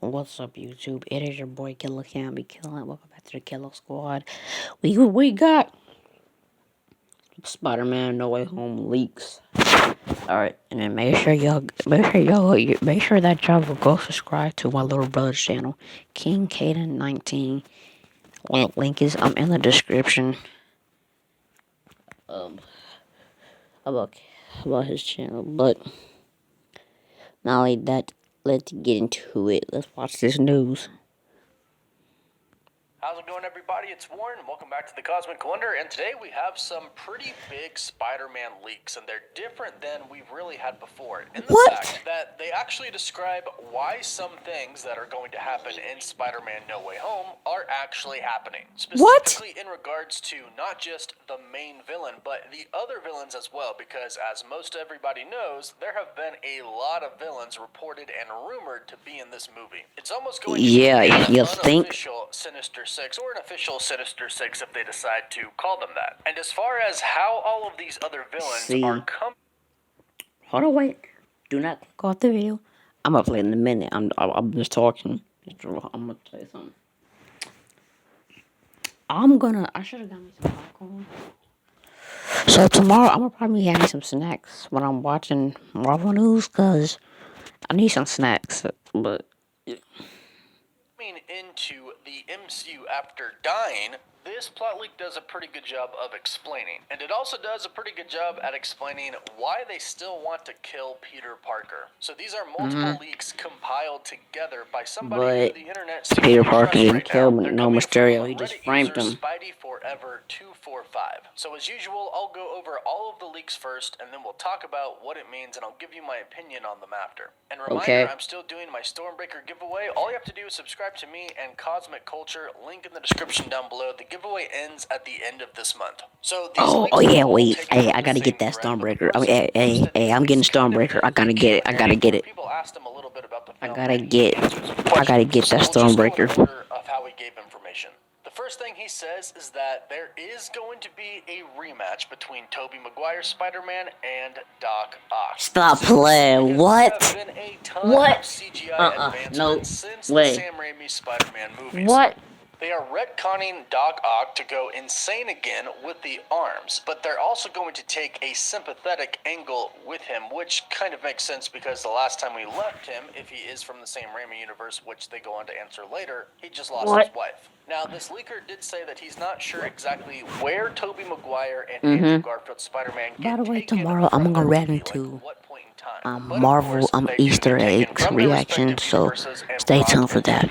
What's up, YouTube? It is your boy Killer Cam. Be killing. Welcome back to the Killer Squad. We got Spider-Man No Way Home leaks. All right, and then make sure that y'all will go subscribe to my little brother's channel, King Caden 19. Link is in the description. Um, about about his channel, but not only that, let's get into it. Let's watch this news. How's it going, everybody? It's Warren. Welcome back to the Cosmic Calendar, and today we have some pretty big Spider-Man leaks, and they're different than we've really had before. In the fact that they actually describe why some things that are going to happen in Spider-Man No Way Home are actually happening. Specifically in regards to not just the main villain, but the other villains as well, because as most everybody knows, there have been a lot of villains reported and rumored to be in this movie. It's almost going to be an unofficial Sinister Six, or an official Sinister Six if they decide to call them that. And as far as how all of these other villains are Hold on, wait. Do not click off the video. I'm gonna play in a minute. I'm just talking. I'm gonna tell you something. I should have got me some popcorn. So tomorrow I'm gonna probably have me some snacks when I'm watching Marvel News, cause I need some snacks. But into the MCU after dying, this plot leak does a pretty good job of explaining. And it also does a pretty good job at explaining why they still want to kill Peter Parker. So these are multiple leaks compiled together by somebody who the internet seems Peter to Parker trust didn't right kill now. no Mysterio. He just framed him. Spidey Forever 245. So as usual, I'll go over all of the leaks first, and then we'll talk about what it means, and I'll give you my opinion on them after. And reminder, I'm still doing my Stormbreaker giveaway. All you have to do is subscribe to me and Cosmic Culture. Link in the description down below. The giveaway ends at the end of this month. So these wait. Hey, I gotta get that Stormbreaker. Hey, I'm getting Stormbreaker. I gotta get it. People asked him a little bit about the film. I gotta get that Stormbreaker. Of how he gave information. The first thing he says is that there is going to be a rematch between Tobey Maguire's Spider-Man and Doc Ock. Stop playing. What? There have been a ton of CGI advancements since the Sam Raimi Spider-Man movies. They are retconning Doc Ock to go insane again with the arms, but they're also going to take a sympathetic angle with him, which kind of makes sense because the last time we left him, if he is from the same Raimi universe, which they go on to answer later, he just lost his wife. Now, this leaker did say that he's not sure exactly where Tobey Maguire and Andrew Garfield's Spider-Man get By the way, taken tomorrow I'm gonna react into Marvel Easter eggs reaction, so stay tuned for that.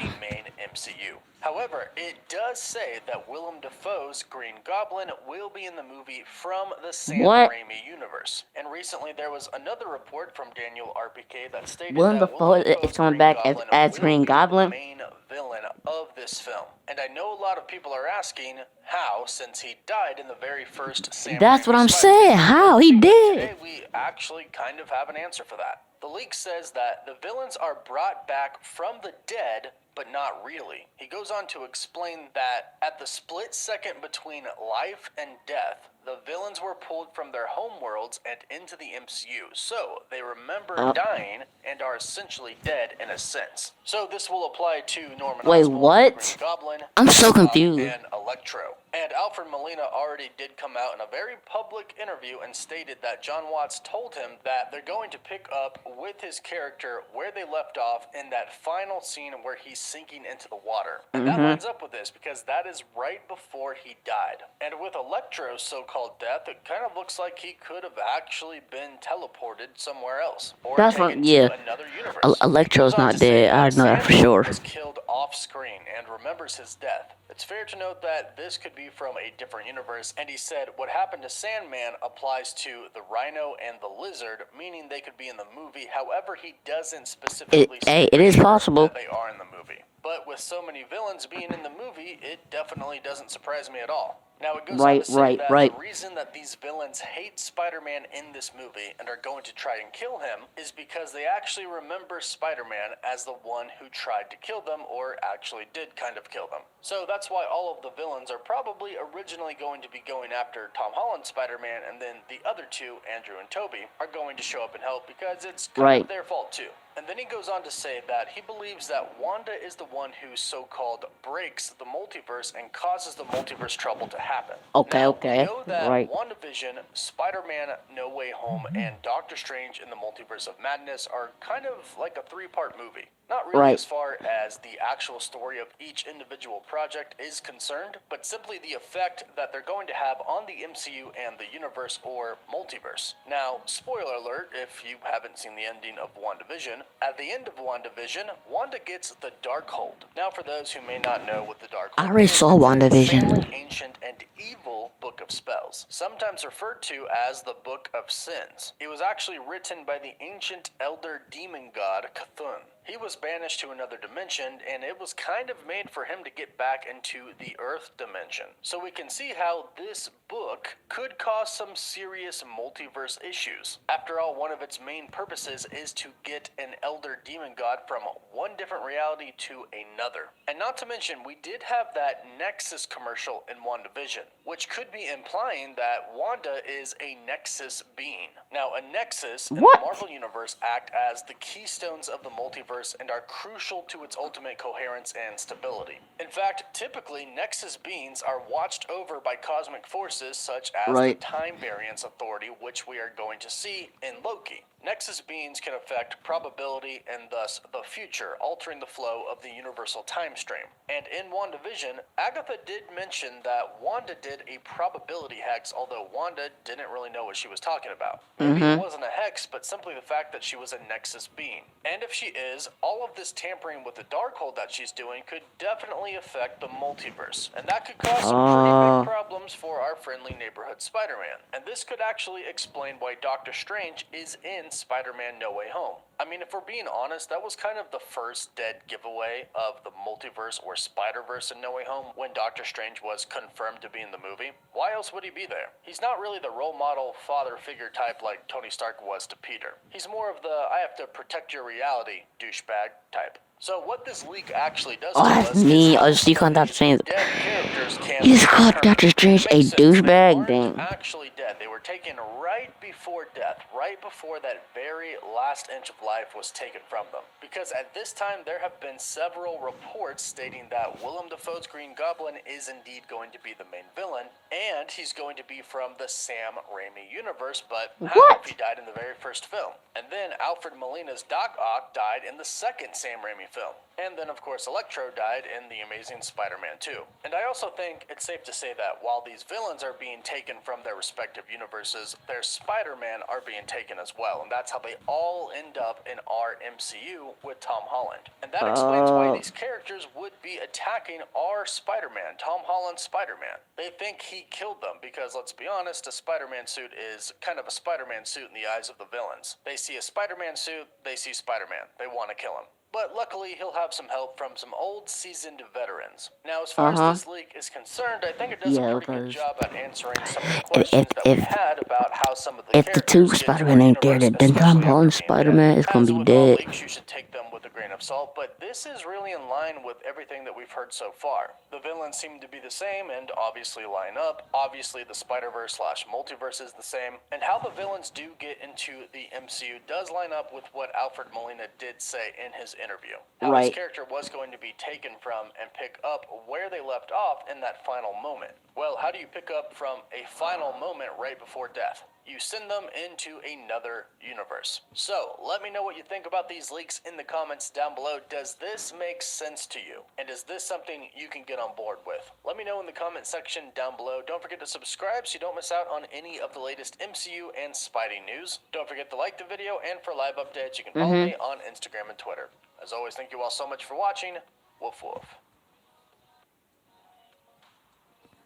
However, it does say that Willem Dafoe's Green Goblin will be in the movie from the Sam Raimi universe. And recently there was another report from Daniel RPK that stated Willem Dafoe is coming back as Green Goblin. The main villain of this film. And I know a lot of people are asking how, since he died in the very first Sam That's Raimi what I'm Spider-Man. saying. How he did. Today we actually kind of have an answer for that. The leak says that the villains are brought back from the dead, but not really. He goes on to explain that at the split second between life and death, the villains were pulled from their home worlds and into the MCU, so they remember dying and are essentially dead in a sense. So this will apply to Norman Osborn, Green Goblin, I'm so confused. and Electro. And Alfred Molina already did come out in a very public interview and stated that John Watts told him that they're going to pick up with his character where they left off in that final scene where he's sinking into the water. And that lines up with this because that is right before he died. And with Electro's so-called death, it kind of looks like he could have actually been teleported somewhere else. Or taken to another universe. Electro's not dead. I know that for sure. Was killed off screen and remembers his death. It's fair to note that this could be from a different universe, and he said what happened to Sandman applies to the Rhino and the Lizard, meaning they could be in the movie. However, he doesn't specifically say it is possible that they are in the movie. But with so many villains being in the movie, it definitely doesn't surprise me at all. Now, it goes on to say that the reason that these villains hate Spider-Man in this movie and are going to try and kill him is because they actually remember Spider-Man as the one who tried to kill them or actually did kind of kill them. So that's why all of the villains are probably originally going to be going after Tom Holland's Spider-Man, and then the other two, Andrew and Tobey, are going to show up and help because it's kind of their fault too. And then he goes on to say that he believes that Wanda is the one who so-called breaks the multiverse and causes the multiverse trouble to happen. Okay, now, okay, we know that right. WandaVision, Spider-Man No Way Home, and Doctor Strange in the Multiverse of Madness are kind of like a three-part movie. Not really Right. as far as the actual story of each individual project is concerned, but simply the effect that they're going to have on the MCU and the universe or multiverse. Now, spoiler alert, if you haven't seen the ending of WandaVision, at the end of WandaVision, Wanda gets the Darkhold. Now, for those who may not know what the Darkhold I already is, saw it's an WandaVision. insanely ancient and evil book of spells, sometimes referred to as the Book of Sins. It was actually written by the ancient elder demon god Cthulhu. He was banished to another dimension, and it was kind of made for him to get back into the Earth dimension. So we can see how this book could cause some serious multiverse issues. After all, one of its main purposes is to get an elder demon god from one different reality to another. And not to mention, we did have that Nexus commercial in WandaVision, which could be implying that Wanda is a Nexus being. Now, a Nexus in What? the Marvel Universe act as the keystones of the multiverse and are crucial to its ultimate coherence and stability. In fact, typically, Nexus beings are watched over by cosmic forces such as Right. the Time Variance Authority, which we are going to see in Loki. Nexus beings can affect probability and thus the future, altering the flow of the universal time stream. And in WandaVision, Agatha did mention that Wanda did a probability hex, although Wanda didn't really know what she was talking about. Maybe it wasn't a hex, but simply the fact that she was a Nexus being. And if she is, all of this tampering with the Darkhold that she's doing could definitely affect the multiverse. And that could cause some pretty big problems for our friendly neighborhood Spider-Man. And this could actually explain why Doctor Strange is in Spider-Man No Way Home. I mean, if we're being honest, that was kind of the first dead giveaway of the multiverse or Spider-Verse in No Way Home when Doctor Strange was confirmed to be in the movie. Why else would he be there? He's not really the role model father figure type like Tony Stark was to Peter. He's more of the I have to protect your reality douchebag type. So what this leak actually does Oh, to that's us is me. how I just some of on that these saying dead characters can you just called return. Doctor Strange It a makes sense. They douchebag. weren't Dang. actually dead. They were taken right before death, right before that very last inch of life was taken from them. Because at this time, there have been several reports stating that Willem Dafoe's Green Goblin is indeed going to be the main villain, and he's going to be from the Sam Raimi universe, but half he died in the very first film. And then Alfred Molina's Doc Ock died in the second Sam Raimi film. And then, of course, Electro died in The Amazing Spider-Man 2. And I also think it's safe to say that while these villains are being taken from their respective universes, their Spider-Man are being taken as well. And that's how they all end up in our MCU with Tom Holland. And that explains why these characters would be attacking our Spider-Man, Tom Holland's Spider-Man. They think he killed them because, let's be honest, a Spider-Man suit is kind of a Spider-Man suit in the eyes of the villains. They see a Spider-Man suit, they see Spider-Man. They want to kill him. But luckily, he'll have some help from some old seasoned veterans. Now, as far as this leak is concerned, I think it does a pretty good job at answering some of the questions that we had about how some of the If the characters two get Spider-Man to our ain't there, universe, then Tom especially Holland's after being Spider-Man dead. is gonna As be with all dead. leaks, you should take them with a grain of salt, but this is really in line with everything that we've heard so far. The villains seem to be the same and obviously line up. Obviously, the Spider-Verse / multiverse is the same. And how the villains do get into the MCU does line up with what Alfred Molina did say in his interview. How his character was going to be taken from and pick up where they left off in that final moment. Well, how do you pick up from a final moment right before death? You send them into another universe. So, let me know what you think about these leaks in the comments down below. Does this make sense to you? And is this something you can get on board with? Let me know in the comment section down below. Don't forget to subscribe so you don't miss out on any of the latest MCU and Spidey news. Don't forget to like the video, and for live updates, you can follow me on Instagram and Twitter. As always, thank you all so much for watching. Woof woof.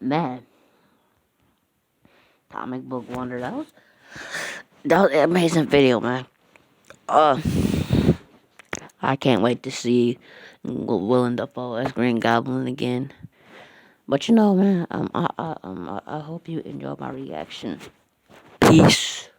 Man. Comic Book Wonder. That was an amazing video, man. I can't wait to see Willem Dafoe as Green Goblin again. But you know, man, I hope you enjoyed my reaction. Peace.